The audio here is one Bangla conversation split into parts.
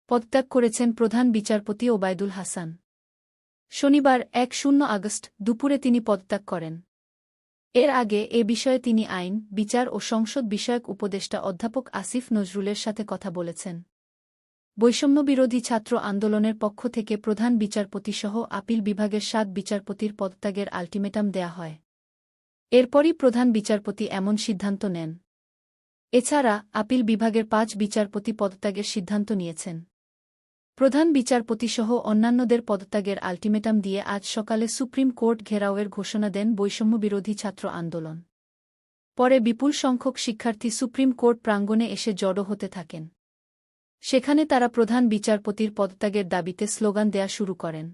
পদত্যাগ করেছেন প্রধান বিচারপতি ওবায়দুল হাসান। শনিবার ১ আগস্ট দুপুরে তিনি পদত্যাগ করেন। এর আগে এ বিষয়ে তিনি আইন, বিচার ও সংসদ বিষয়ক উপদেষ্টা অধ্যাপক আসিফ নজরুলের সাথে কথা বলেছেন। বৈষম্যবিরোধী ছাত্র আন্দোলনের পক্ষ থেকে প্রধান বিচারপতিসহ আপিল বিভাগের ৭ বিচারপতির পদত্যাগের আল্টিমেটাম দেয়া হয়। এরপরই প্রধান বিচারপতি এমন সিদ্ধান্ত নেন। এছাড়া আপিল বিভাগের ৫ বিচারপতি পদত্যাগের সিদ্ধান্ত নিয়েছেন। প্রধান বিচারপতিসহ অন্যান্যদের পদত্যাগের আল্টিমেটাম দিয়ে আজ সকালে সুপ্রিম কোর্ট ঘেরাওয়ের ঘোষণা দেন বৈষম্যবিরোধী ছাত্র আন্দোলন। পরে বিপুল সংখ্যক শিক্ষার্থী সুপ্রিম কোর্ট প্রাঙ্গণে এসে জড়ো হতে থাকেন। সেখানে তারা প্রধান বিচারপতির পদত্যাগের দাবিতে স্লোগান দেয়া শুরু করেন।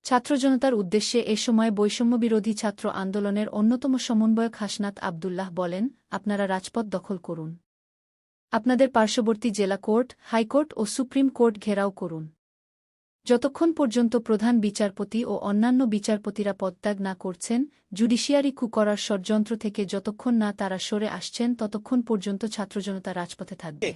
ছাত্রজনতার উদ্দেশ্যে এ সময় বৈষম্যবিরোধী ছাত্র আন্দোলনের অন্যতম সমন্বয়ক হাসনাত আবদুল্লাহ বলেন, আপনারা রাজপথ দখল করুন। আপনাদের পার্শ্ববর্তী জেলা কোর্ট, হাইকোর্ট ও সুপ্রিম কোর্ট ঘেরাও করুন। যতক্ষণ পর্যন্ত প্রধান বিচারপতি ও অন্যান্য বিচারপতিরা পদত্যাগ না করছেন, জুডিশিয়ারি কু করার ষড়যন্ত্র থেকে যতক্ষণ না তারা সরে আসছেন ততক্ষণ পর্যন্ত ছাত্রজনতা রাজপথে থাকবে।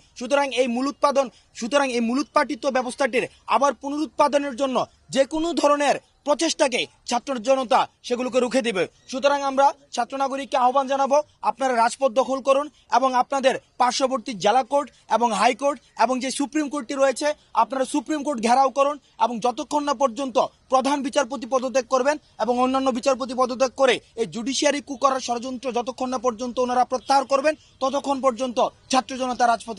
সুতরাং এই মূলোৎপাটিত ব্যবস্থাটির আবার পুনরুৎপাদনের জন্য যে কোনো ধরনের প্রচেষ্টাকে ছাত্র জনতা সেগুলোকে রুখে দিবে। সুতরাং আমরা ছাত্র নাগরিককে আহ্বান জানাবো, আপনারা রাজপথ দখল করুন এবং আপনাদের পার্শ্ববর্তী জেলা কোর্ট এবং হাইকোর্ট এবং যে সুপ্রিম কোর্টটি রয়েছে আপনারা সুপ্রিম কোর্ট ঘেরাও করুন এবং যতক্ষণ না পর্যন্ত প্রধান বিচারপতি পদত্যাগ করবেন এবং অন্যান্য বিচারপতি পদত্যাগ করে এই জুডিশিয়ারি কু করার ষড়যন্ত্র যতক্ষণ না পর্যন্ত ওনারা প্রত্যাহার করবেন ততক্ষণ পর্যন্ত ছাত্র জনতা রাজপথে